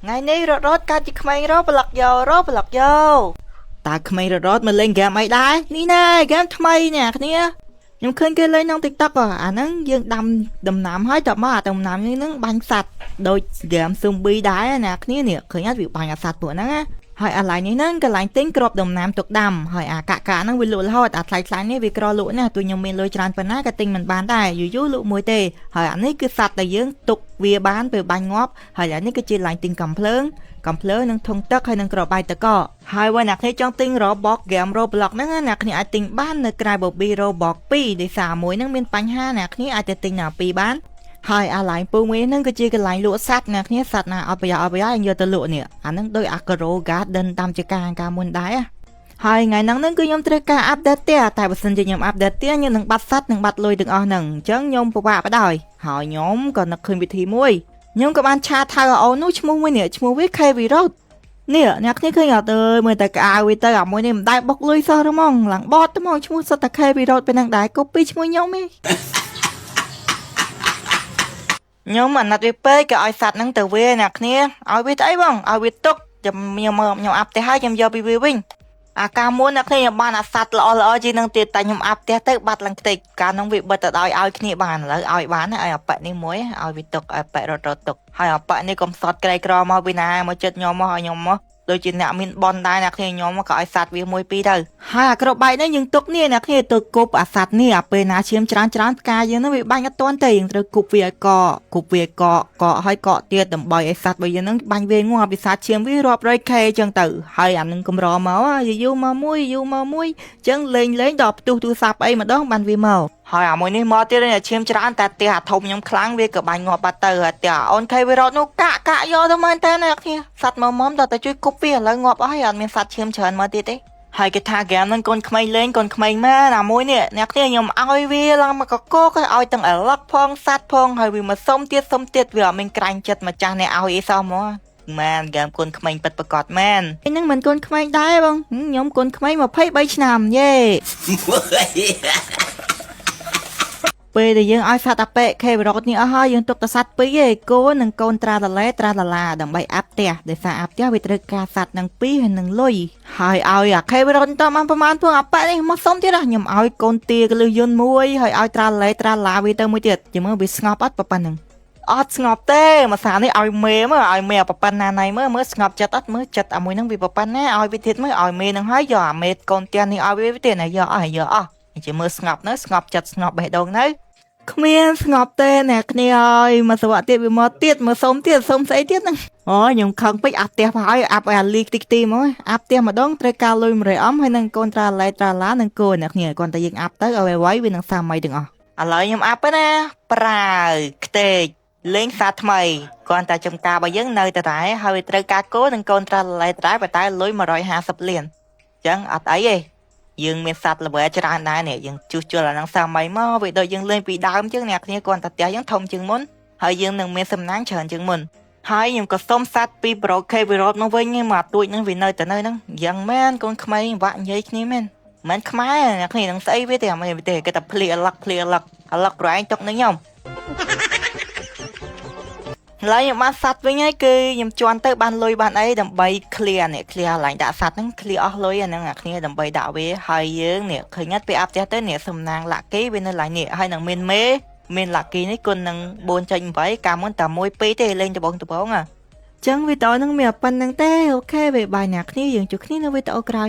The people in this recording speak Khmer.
ngày nay rốt cá chỉ khmei rốt bật lọc vô ta khmei rốt mà lên game ai đái ní nè game khmei nè kia nhưng khi kia lên trong tiktok à nó dương đầm nạm hết tập mà đầm nạm như nó bánh sạch đôi game zombie đái nè kia nè khởi nhất việc bánh sạch bữa nó hỏi à lại ní nó cái lại tính crop đầm nạm tục đầm hỏi à cả nó bị lụi thôi à lại ní vì cro lụi nè tụi nhung mình lôi tràn phần á cái tinh mình bán đài dù lụi mùi tê hỏi anh ấy cứ sạch tại dương tục vì bán về bánh ngóp hỏi anh ấy cái chia lại tinh cầm phlớn nâng thùng tất hay nâng cỏ bài tờ cọ haiวันนักนี้จ้องติ้งรอบล็อกเกมโรบล็อกนั่งนักนี้อาจติ้งบ้านในกลายบอกบีโรบอกปีได้สามมวยนั่งเป็นปัญหานักนี้อาจจะติ้งหนาปีบ้านhaiอะไรปูมีนั่งก็จีกันหลายลวดสัตว์นักนี้สัตว์น่ะเอาไปอย่างเยอะตะลุเนี่ยอันนั้นโดยอักโรการ์ดเดินตามจักการมุนได้อะhaiไงนั่งนั่งก็ยอมตระการอัปเดตเตี้ยแต่บัดสันจะยอมอัปเดตเตี้ยยังหนึ่งบัดสัตว์หนึ่งบัดลอยถึงหนึ่งจังยอมปะปะไปได้หอยยอมก่อนนักคืนวิธีมวยยอมกับอันชาไทยเอานู้ชมูไม่เนี่ยชมูวิเควีโรเนี่ยนักนี่เคยเอาเตยเมื่อแต่กาวิเตอร์มวยเนี่ยได้บอกลุยซอร์มองหลังบอสมองชมูสตะเควีโรเป็นนางได้ก็ปีชมูยอมไหมยอมมันนัดวิเป้กับไอสัตว์นั่งเตยเวนักเนี่ยเอาวิทไอ้บ้างเอาวิตุกจะยอมอัพแต่ให้ยอมไปวิ่งอาการม้วนนักเนี่ยบ้านสัตว์ละจีนังตีแต่ยอมอัพแต่บัดหลังติดการน้องวิบัดแต่เอาขี้บ้านแล้วเอาบ้านเนี่ยเอาแปะนี่มวยเอาวิตุกเอาแปะรถตุกให้เอาแปะนี่กลมสอดไกลกรอมาวินามาจัดยอมมาหอยยอมมาโดยจีนเนี่ยมินบอลได้นักเนี่ยยอมมากับไอสัตว์วิมวยปีเด้อให้กระบายเนี่ยยังตุกเนี่ยนักเนี่ยตุกกบสัตว์เนี่ยเป็นอาเชียมจานกายยังนั่งวิบ้านก็ต้นเตยยังตุกกบเวียเกาะให้เกาะเตี้ยต่ำบ่อยไอสัตว์ไปยังนั่งบ้านเวียงงัวปีศาจเชียมวิรอบไรเคจังตือให้อันนึงกำรอมาว่าอยู่มามุ้ยจังเล่นดอกตูสับไอมาดองบ้านวิเมาhỏi à mỗiနေ့មកទៀតនេះឈាមច្រើនតែផ្ទះអាធំខ្ញុំខ្លាំងវាក៏បាញ់ងាប់បាត់ទៅផ្ទះអូនខេវីរ៉តនោះកាក់យកទៅមែនតើអ្នកគ្នាសัตว์មកដល់តែជួយគប់វាឥឡូវងាប់អស់ហើយអត់មានសัตว์ឈាមច្រើនមកទៀតទេហើយគេថាហ្គេមហ្នឹងកូនក្មេងលេងកូនក្មេងម៉ែណាមួយនេះអ្នកគ្នាខ្ញុំឲ្យវាឡើងមកកកឲ្យទាំងអឡឹកផងសัตว์ផងហើយវាមកសុំទៀតវាអត់មានក្រាញ់ចិត្តម្ចាស់អ្នកឲ្យអីសោះមកម៉ែនហ្គេមកូនក្មេងពិតប្រកបម៉ែនហ្នឹងមិនកូនក្មេងដែរបងខ្ញុំកូនក្មេង23ឆ្នាំយេពេលដែលយើងឲ្យសត្វអាប៉ែខេវីរ៉តនេះអស់ហើយយើងទុកតែសត្វពីរឯងគោនិងកូនត្រាឡាដើម្បីអាប់ផ្ទះដោយសារអាប់ផ្ទះវាត្រូវការសត្វនឹងពីរហើយនឹងលុយហើយឲ្យអាខេវីរ៉តតបានប្រហែលពួកអាប៉ែនេះមកសុំទៀតខ្ញុំឲ្យកូនទាកលឹះយន្តមួយហើយឲ្យត្រាឡាវាទៅមួយទៀតជិះមើលវាស្ងប់អត់ប៉ុណ្្នឹងអត់ស្ងប់ទេមួយសារនេះឲ្យមេមើលឲ្យមេប្រប៉ុណ្ណាណៃមើលស្ងប់ចិត្តអត់មើលចិត្តអាមួយហ្នឹងវាប្រប៉ុណ្ណាឲ្យវាទៀតមើលឲ្យមេហ្នឹងហើយយកអាមេកូនទានេះឲ្យវាទៀតណាយកអស់ជិះមើលស្ងប់នៅស្ងប់ចិត្តស្ងប់បេះដូងនៅគ្មានស្ងប់ទេអ្នកគ្នាហើយមកសវៈទៀតវាមកទៀតមកសុំស្អីទៀតហ្នឹងអូខ្ញុំខឹងពេកអាប់ផ្ទះមកហើយអាប់អាលីកទីមកអាប់ផ្ទះម្ដងត្រូវការលុយ100អំហើយនឹងកូនត្រាឡានឹងគោអ្នកគ្នាគ្រាន់តែយើងអាប់ទៅឲ្យໄວវានឹងសាមៃទាំងអស់ឥឡូវខ្ញុំអាប់ណាប្រាវខ្ទេចលេងសាថ្មីគ្រាន់តែចំការរបស់យើងនៅតែហើយត្រូវការគោនិងកូនត្រាឡាប៉ុន្តែលុយ150លានអញ្ចឹងអត់អីទេយើងមានសัตว์ល្បីច្រើនដែរនេះយើងជួសជុលអានឹងសាមៃមកវាដូចយើងលេងពីដើមជាងអ្នកគ្នាគ្រាន់តែផ្ទះយើងធំជាងមុនហើយយើងនឹងមានសំណាងច្រើនជាងមុនហើយខ្ញុំក៏សុំសัตว์ពីប្រូខេវីរ៉តមកវិញមកទួចនឹងវានៅតែនៅហ្នឹងយ៉ាងមែនកូនក្មេងវាក់និយាយគ្នាមែនមិនខ្មែរអ្នកគ្នានឹងស្អីវាទេអត់ទេគេតែភ្លៀអឡឹកប្រែងຕົកនឹងខ្ញុំឡើយខ្ញុំបានសัตว์វិញហើយគឺខ្ញុំជន់ទៅបានលុយបានអីដើម្បី clear ឡើងដាក់សัตว์ហ្នឹង clear អស់លុយអាហ្នឹងអាគ្នាដើម្បីដាក់វាហើយយើងនេះឃើញទៅពេលអាប់ផ្ទះទៅនេះសំណាងលាក់គីវានៅឡើយនេះហើយនឹងមានលាក់គីនេះគុណនឹង 4.8 កាលមុនតែ1 2ទេលេងដបងអញ្ចឹងវីដេអូហ្នឹងមានប៉ុណ្្នឹងទេអូខេបាយអ្នកគ្នាយើងជួបគ្នានៅវីដេអូក្រោយ